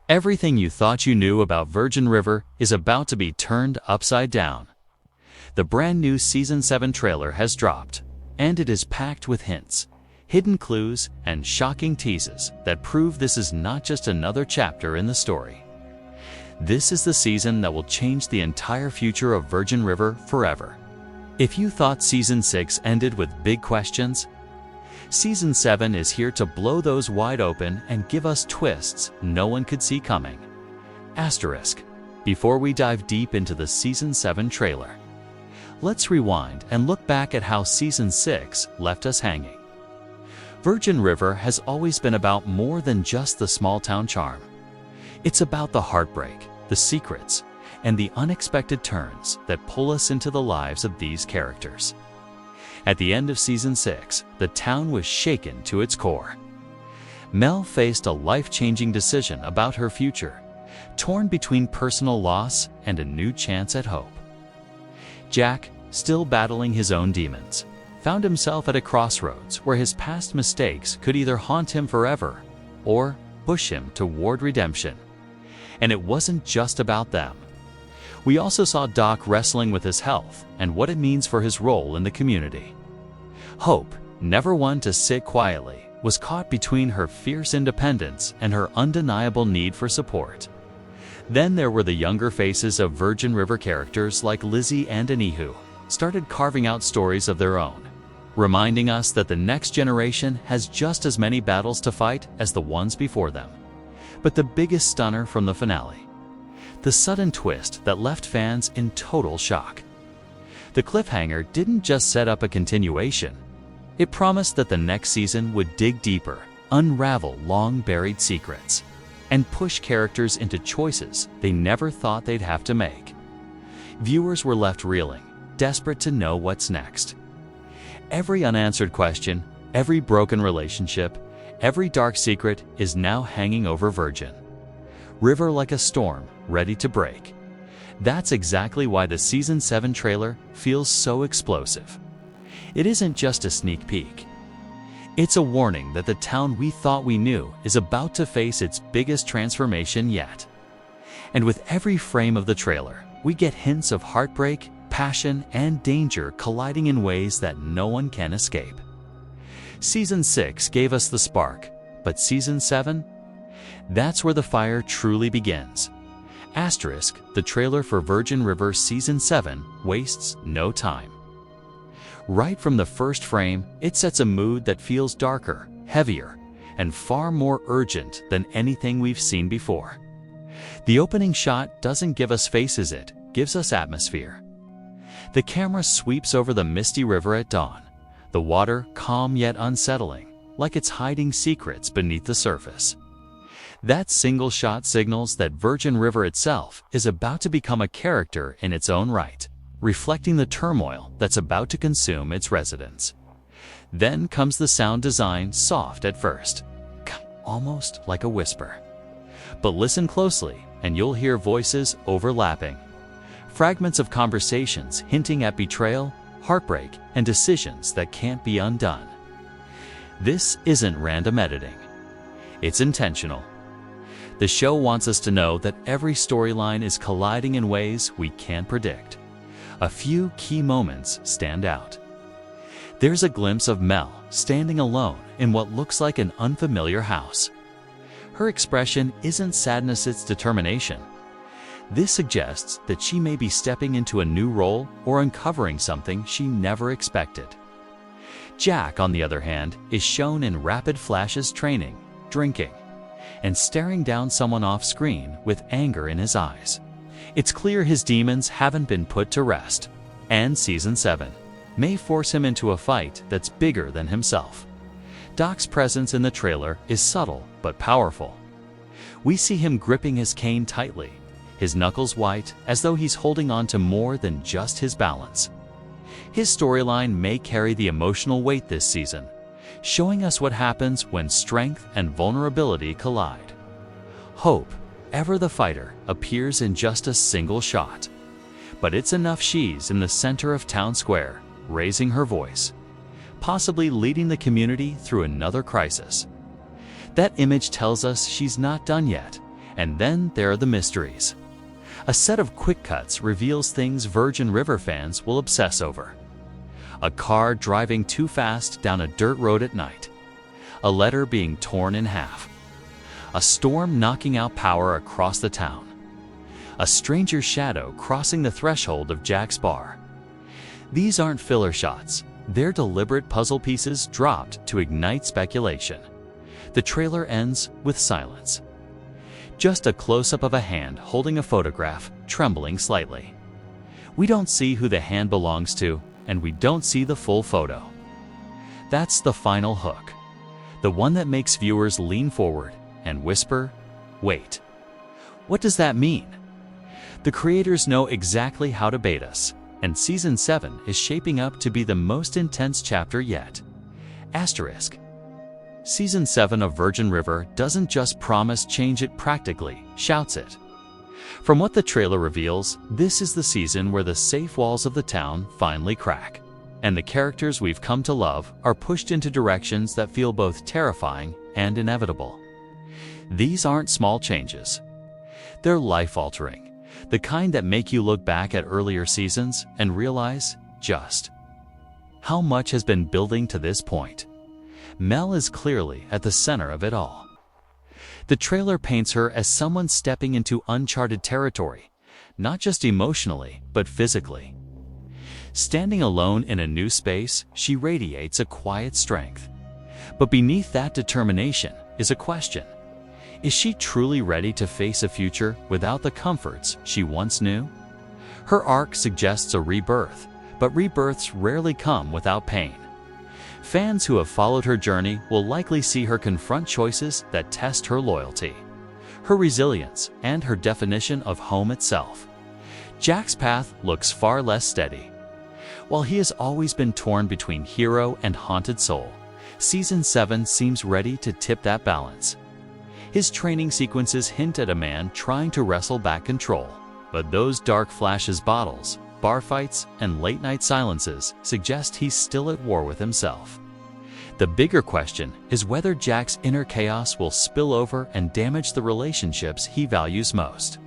Everything you thought you knew about Virgin River is about to be turned upside down. The brand new Season 7 trailer has dropped, and it is packed with hints, hidden clues, and shocking teases that prove this is not just another chapter in the story. This is the season that will change the entire future of Virgin River forever. If you thought Season 6 ended with big questions, Season 7 is here to blow those wide open and give us twists no one could see coming. Asterisk. Before we dive deep into the Season 7 trailer, let's rewind and look back at how Season 6 left us hanging. Virgin River has always been about more than just the small-town charm. It's about the heartbreak, the secrets, and the unexpected turns that pull us into the lives of these characters. At the end of Season 6, the town was shaken to its core. Mel faced a life-changing decision about her future, torn between personal loss and a new chance at hope. Jack, still battling his own demons, found himself at a crossroads where his past mistakes could either haunt him forever or push him toward redemption. And it wasn't just about them. We also saw Doc wrestling with his health and what it means for his role in the community. Hope, never one to sit quietly, was caught between her fierce independence and her undeniable need for support. Then there were the younger faces of Virgin River characters like Lizzie and Anihu, started carving out stories of their own, reminding us that the next generation has just as many battles to fight as the ones before them. But the biggest stunner from the finale, the sudden twist that left fans in total shock. The cliffhanger didn't just set up a continuation. It promised that the next season would dig deeper, unravel long-buried secrets, and push characters into choices they never thought they'd have to make. Viewers were left reeling, desperate to know what's next. Every unanswered question, every broken relationship, every dark secret is now hanging over Virgin River like a storm, ready to break. That's exactly why the Season 7 trailer feels so explosive. It isn't just a sneak peek. It's a warning that the town we thought we knew is about to face its biggest transformation yet. And with every frame of the trailer, we get hints of heartbreak, passion, and danger colliding in ways that no one can escape. Season 6 gave us the spark, but Season 7? That's where the fire truly begins. Asterisk, the trailer for Virgin River Season 7 wastes no time. Right from the first frame, it sets a mood that feels darker, heavier, and far more urgent than anything we've seen before. The opening shot doesn't give us faces, it gives us atmosphere. The camera sweeps over the misty river at dawn, the water calm yet unsettling, like it's hiding secrets beneath the surface. That single shot signals that Virgin River itself is about to become a character in its own right, reflecting the turmoil that's about to consume its residents. Then comes the sound design, soft at first, almost like a whisper. But listen closely and you'll hear voices overlapping, fragments of conversations hinting at betrayal, heartbreak, and decisions that can't be undone. This isn't random editing. It's intentional. The show wants us to know that every storyline is colliding in ways we can't predict. A few key moments stand out. There's a glimpse of Mel standing alone in what looks like an unfamiliar house. Her expression isn't sadness, it's determination. This suggests that she may be stepping into a new role or uncovering something she never expected. Jack, on the other hand, is shown in rapid flashes training, drinking, and staring down someone off-screen with anger in his eyes. It's clear his demons haven't been put to rest, and Season 7 may force him into a fight that's bigger than himself. Doc's presence in the trailer is subtle but powerful. We see him gripping his cane tightly, his knuckles white as though he's holding on to more than just his balance. His storyline may carry the emotional weight this season, showing us what happens when strength and vulnerability collide. Hope, ever the fighter, appears in just a single shot. But it's enough she's in the center of town square, raising her voice, possibly leading the community through another crisis. That image tells us she's not done yet, And then there are the mysteries. A set of quick cuts reveals things Virgin River fans will obsess over. A car driving too fast down a dirt road at night. A letter being torn in half. A storm knocking out power across the town. A stranger's shadow crossing the threshold of Jack's bar. These aren't filler shots. They're deliberate puzzle pieces dropped to ignite speculation. The trailer ends with silence. Just a close-up of a hand holding a photograph, trembling slightly. We don't see who the hand belongs to, and we don't see the full photo. That's the final hook. The one that makes viewers lean forward and whisper, "Wait. What does that mean?" The creators know exactly how to bait us, and Season 7 is shaping up to be the most intense chapter yet. Asterisk. Season 7 of Virgin River doesn't just promise change, it practically shouts it. From what the trailer reveals, this is the season where the safe walls of the town finally crack, and the characters we've come to love are pushed into directions that feel both terrifying and inevitable. These aren't small changes. They're life-altering, the kind that make you look back at earlier seasons and realize just how much has been building to this point. Mel is clearly at the center of it all. The trailer paints her as someone stepping into uncharted territory, not just emotionally, but physically. Standing alone in a new space, she radiates a quiet strength. But beneath that determination is a question. Is she truly ready to face a future without the comforts she once knew? Her arc suggests a rebirth, but rebirths rarely come without pain. Fans who have followed her journey will likely see her confront choices that test her loyalty, her resilience, and her definition of home itself. Jack's path looks far less steady. While he has always been torn between hero and haunted soul, Season 7 seems ready to tip that balance. His training sequences hint at a man trying to wrestle back control, but those dark flashes, battles, bar fights, and late-night silences suggest he's still at war with himself. The bigger question is whether Jack's inner chaos will spill over and damage the relationships he values most.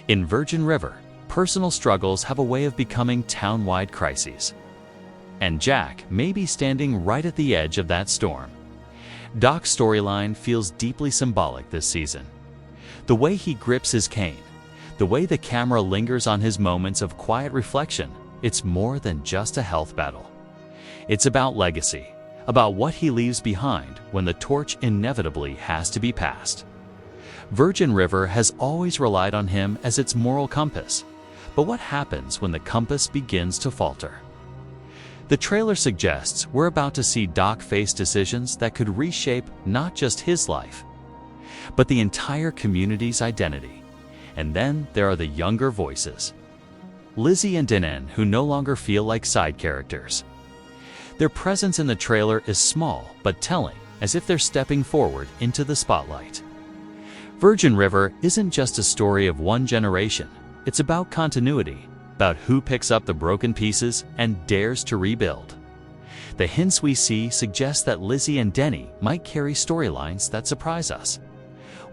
In Virgin River, personal struggles have a way of becoming town-wide crises. And Jack may be standing right at the edge of that storm. Doc's storyline feels deeply symbolic this season. The way he grips his cane, the way the camera lingers on his moments of quiet reflection, it's more than just a health battle. It's about legacy, about what he leaves behind when the torch inevitably has to be passed. Virgin River has always relied on him as its moral compass, but what happens when the compass begins to falter? The trailer suggests we're about to see Doc face decisions that could reshape not just his life, but the entire community's identity. And then there are the younger voices. Lizzie and Denon, who no longer feel like side characters. Their presence in the trailer is small but telling, as if they're stepping forward into the spotlight. Virgin River isn't just a story of one generation. It's about continuity, about who picks up the broken pieces and dares to rebuild. The hints we see suggest that Lizzie and Denny might carry storylines that surprise us.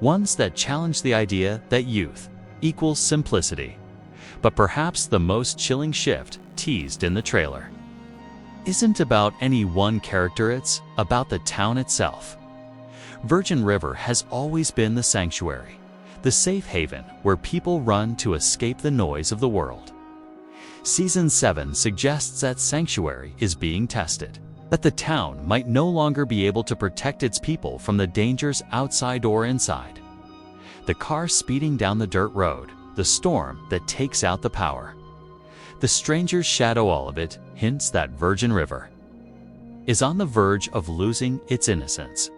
Ones that challenge the idea that youth equals simplicity. But perhaps the most chilling shift teased in the trailer isn't about any one character, it's about the town itself. Virgin River has always been the sanctuary, the safe haven where people run to escape the noise of the world. Season 7 suggests that sanctuary is being tested, that the town might no longer be able to protect its people from the dangers outside or inside. The car speeding down the dirt road, the storm that takes out the power. The stranger's shadow, all of it hints that Virgin River is on the verge of losing its innocence.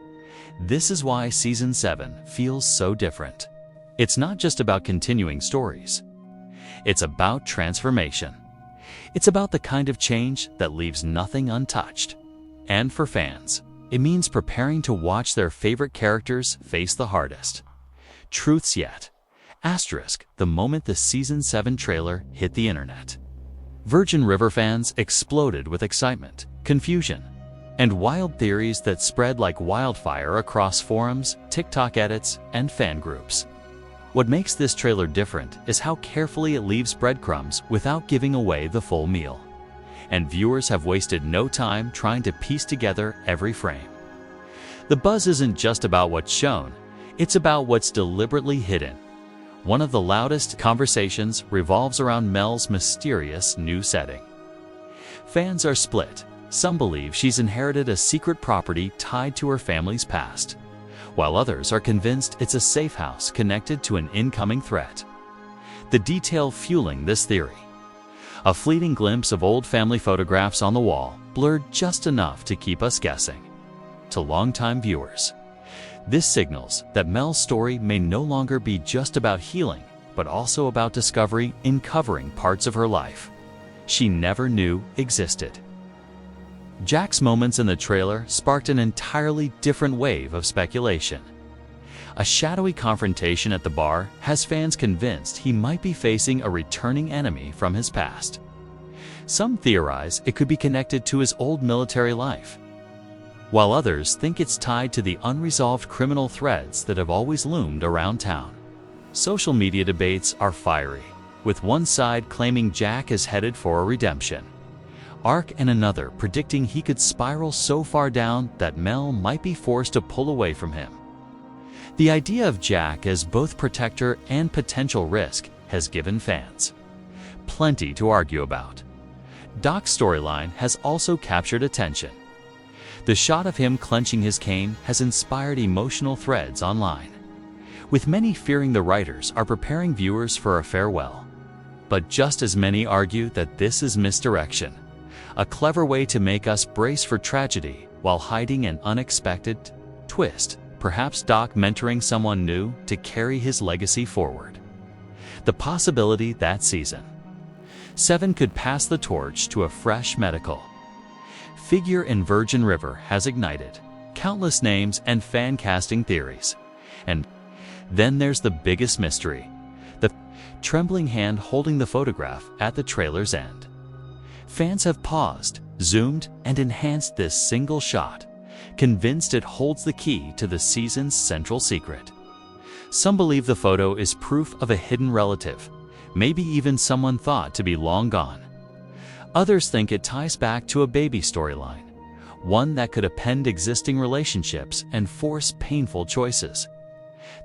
This is why Season 7 feels so different. It's not just about continuing stories. It's about transformation. It's about the kind of change that leaves nothing untouched. And for fans, it means preparing to watch their favorite characters face the hardest truths yet. Asterisk, the moment the Season 7 trailer hit the internet, Virgin River fans exploded with excitement, confusion, and wild theories that spread like wildfire across forums, TikTok edits, and fan groups. What makes this trailer different is how carefully it leaves breadcrumbs without giving away the full meal. And viewers have wasted no time trying to piece together every frame. The buzz isn't just about what's shown, it's about what's deliberately hidden. One of the loudest conversations revolves around Mel's mysterious new setting. Fans are split. Some believe she's inherited a secret property tied to her family's past, while others are convinced it's a safe house connected to an incoming threat. The detail fueling this theory: a fleeting glimpse of old family photographs on the wall, blurred just enough to keep us guessing. To longtime viewers, this signals that Mel's story may no longer be just about healing, but also about discovery in covering parts of her life she never knew existed. Jack's moments in the trailer sparked an entirely different wave of speculation. A shadowy confrontation at the bar has fans convinced he might be facing a returning enemy from his past. Some theorize it could be connected to his old military life, while others think it's tied to the unresolved criminal threads that have always loomed around town. Social media debates are fiery, with one side claiming Jack is headed for a redemption arc and another predicting he could spiral so far down that Mel might be forced to pull away from him. The idea of Jack as both protector and potential risk has given fans plenty to argue about. Doc's storyline has also captured attention. The shot of him clenching his cane has inspired emotional threads online, with many fearing the writers are preparing viewers for a farewell. But just as many argue that this is misdirection, a clever way to make us brace for tragedy while hiding an unexpected twist, perhaps Doc mentoring someone new to carry his legacy forward. The possibility that season 7 could pass the torch to a fresh medical figure in Virgin River has ignited countless names and fan casting theories. And then there's the biggest mystery: the trembling hand holding the photograph at the trailer's end. Fans have paused, zoomed, and enhanced this single shot, convinced it holds the key to the season's central secret. Some believe the photo is proof of a hidden relative, maybe even someone thought to be long gone. Others think it ties back to a baby storyline, one that could upend existing relationships and force painful choices.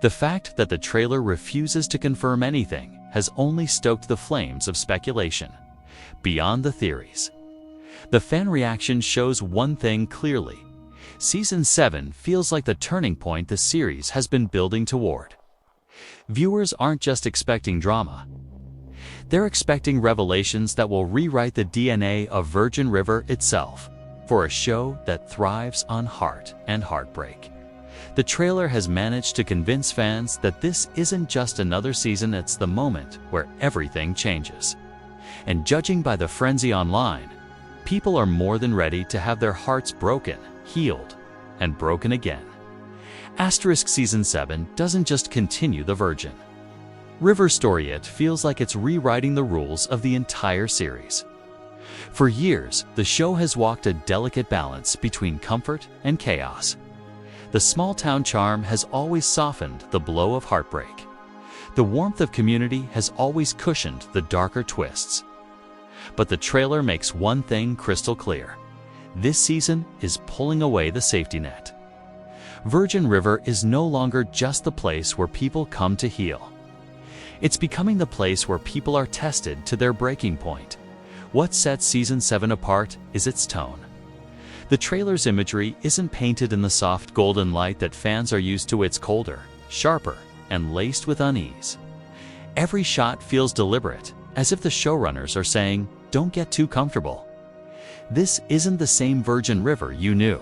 The fact that the trailer refuses to confirm anything has only stoked the flames of speculation. Beyond the theories, the fan reaction shows one thing clearly: Season 7 feels like the turning point the series has been building toward. Viewers aren't just expecting drama. They're expecting revelations that will rewrite the DNA of Virgin River itself, for a show that thrives on heart and heartbreak. The trailer has managed to convince fans that this isn't just another season, it's the moment where everything changes. And judging by the frenzy online, people are more than ready to have their hearts broken, healed, and broken again. Season 7 doesn't just continue the Virgin River story, it feels like it's rewriting the rules of the entire series. For years, the show has walked a delicate balance between comfort and chaos. The small-town charm has always softened the blow of heartbreak. The warmth of community has always cushioned the darker twists. But the trailer makes one thing crystal clear: this season is pulling away the safety net. Virgin River is no longer just the place where people come to heal. It's becoming the place where people are tested to their breaking point. What sets Season 7 apart is its tone. The trailer's imagery isn't painted in the soft golden light that fans are used to. It's colder, sharper, and laced with unease. Every shot feels deliberate, as if the showrunners are saying, "Don't get too comfortable. This isn't the same Virgin River you knew."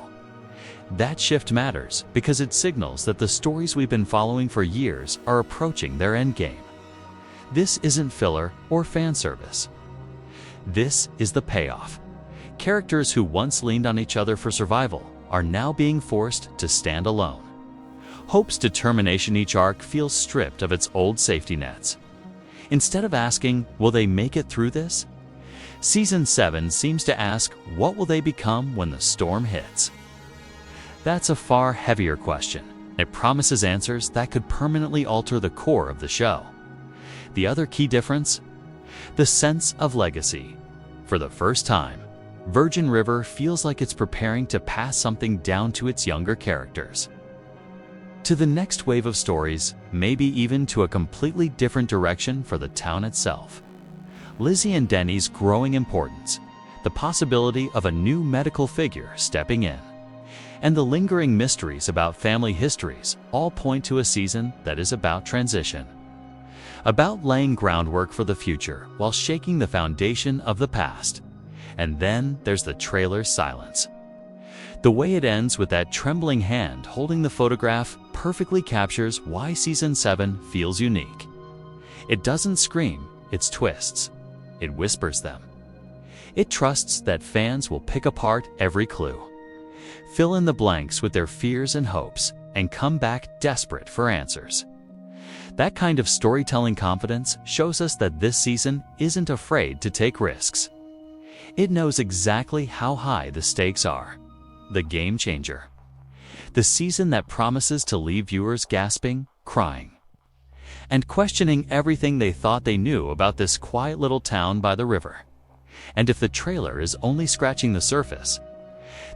That shift matters because it signals that the stories we've been following for years are approaching their endgame. This isn't filler or fan service. This is the payoff. Characters who once leaned on each other for survival are now being forced to stand alone. Hope's determination each arc feels stripped of its old safety nets. Instead of asking, will they make it through this? Season 7 seems to ask, what will they become when the storm hits? That's a far heavier question, It promises answers that could permanently alter the core of the show. The other key difference? The sense of legacy. For the first time, Virgin River feels like it's preparing to pass something down to its younger characters. To the next wave of stories, maybe even to a completely different direction for the town itself. Lizzie and Denny's growing importance, the possibility of a new medical figure stepping in, and the lingering mysteries about family histories all point to a season that is about transition. About laying groundwork for the future while shaking the foundation of the past. And then there's the trailer's silence. The way it ends with that trembling hand holding the photograph perfectly captures why Season 7 feels unique. It doesn't scream its twists, it whispers them. It trusts that fans will pick apart every clue, fill in the blanks with their fears and hopes, and come back desperate for answers. That kind of storytelling confidence shows us that this season isn't afraid to take risks. It knows exactly how high the stakes are. The game changer. The season that promises to leave viewers gasping, crying, and questioning everything they thought they knew about this quiet little town by the river. And if the trailer is only scratching the surface,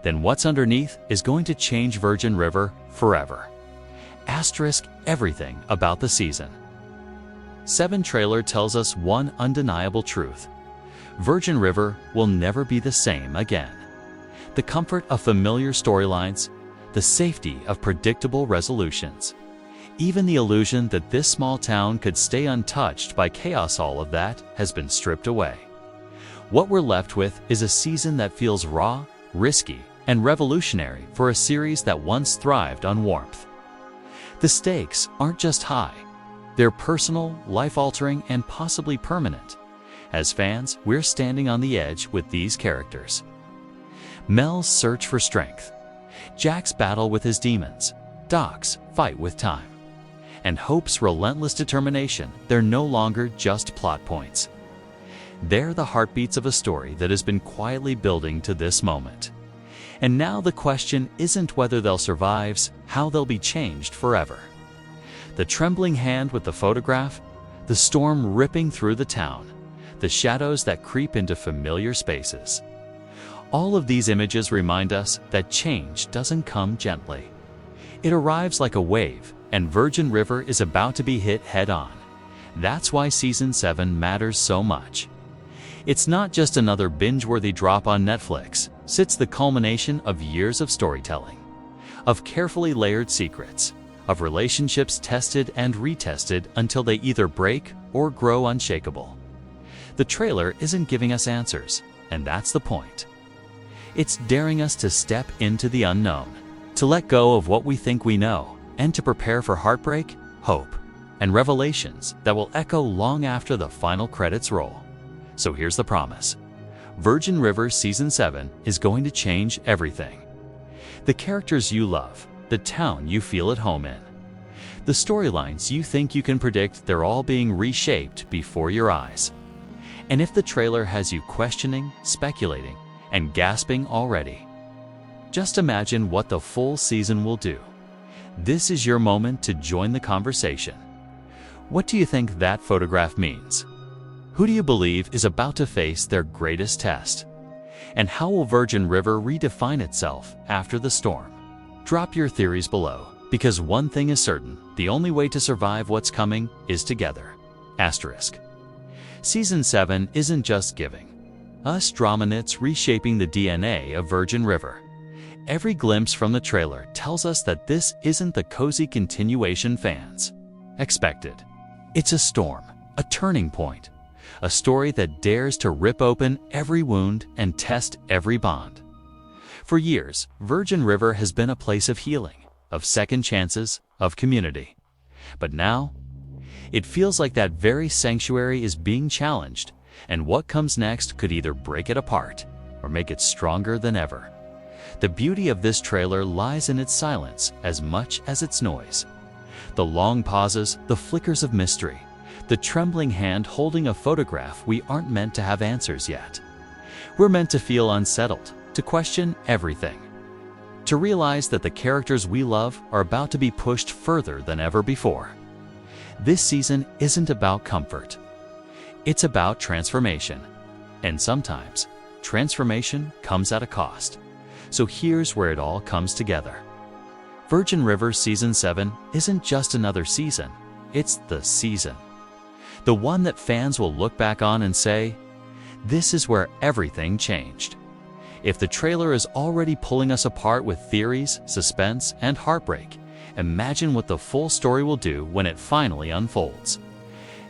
then what's underneath is going to change Virgin River forever. Asterisk everything about the season. 7 trailer tells us one undeniable truth. Virgin River will never be the same again. The comfort of familiar storylines, the safety of predictable resolutions, even the illusion that this small town could stay untouched by chaos, all of that has been stripped away. What we're left with is a season that feels raw, risky, and revolutionary for a series that once thrived on warmth. The stakes aren't just high, they're personal, life-altering, and possibly permanent. As fans, we're standing on the edge with these characters. Mel's search for strength, Jack's battle with his demons, Doc's fight with time, and Hope's relentless determination. They're no longer just plot points. They're the heartbeats of a story that has been quietly building to this moment. And now the question isn't whether they'll survive, how they'll be changed forever. The trembling hand with the photograph, the storm ripping through the town, the shadows that creep into familiar spaces. All of these images remind us that change doesn't come gently. It arrives like a wave, and Virgin River is about to be hit head-on. That's why Season 7 matters so much. It's not just another binge-worthy drop on Netflix. It's the culmination of years of storytelling, of carefully layered secrets, of relationships tested and retested until they either break or grow unshakable. The trailer isn't giving us answers, and that's the point. It's daring us to step into the unknown, to let go of what we think we know, and to prepare for heartbreak, hope, and revelations that will echo long after the final credits roll. So here's the promise. Virgin River Season 7 is going to change everything. The characters you love, the town you feel at home in, the storylines you think you can predict, they're all being reshaped before your eyes. And if the trailer has you questioning, speculating, and gasping already, just imagine what the full season will do. This is your moment to join the conversation. What do you think that photograph means? Who do you believe is about to face their greatest test? And how will Virgin River redefine itself after the storm? Drop your theories below, because one thing is certain, the only way to survive what's coming is together. Asterisk. Season 7 isn't just giving us drama, it's reshaping the DNA of Virgin River. Every glimpse from the trailer tells us that this isn't the cozy continuation fans expected. It's a storm, a turning point, a story that dares to rip open every wound and test every bond. For years, Virgin River has been a place of healing, of second chances, of community. But now, it feels like that very sanctuary is being challenged, and what comes next could either break it apart or make it stronger than ever. The beauty of this trailer lies in its silence as much as its noise. The long pauses, the flickers of mystery, the trembling hand holding a photograph. We aren't meant to have answers yet. We're meant to feel unsettled, to question everything, to realize that the characters we love are about to be pushed further than ever before. This season isn't about comfort. It's about transformation. And sometimes, transformation comes at a cost. So here's where it all comes together. Virgin River Season 7 isn't just another season, it's the season. The one that fans will look back on and say, this is where everything changed. If the trailer is already pulling us apart with theories, suspense, and heartbreak, imagine what the full story will do when it finally unfolds.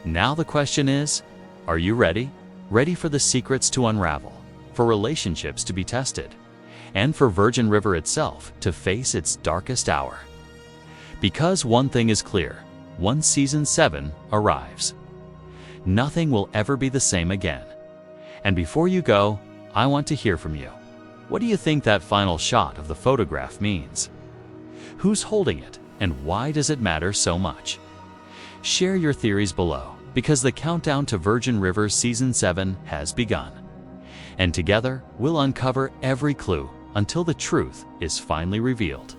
Now the question is, are you ready? Ready for the secrets to unravel, for relationships to be tested, and for Virgin River itself to face its darkest hour? Because one thing is clear, once Season 7 arrives, nothing will ever be the same again. And before you go, I want to hear from you. What do you think that final shot of the photograph means? Who's holding it, and why does it matter so much? Share your theories below, because the countdown to Virgin River Season 7 has begun. And together, we'll uncover every clue until the truth is finally revealed.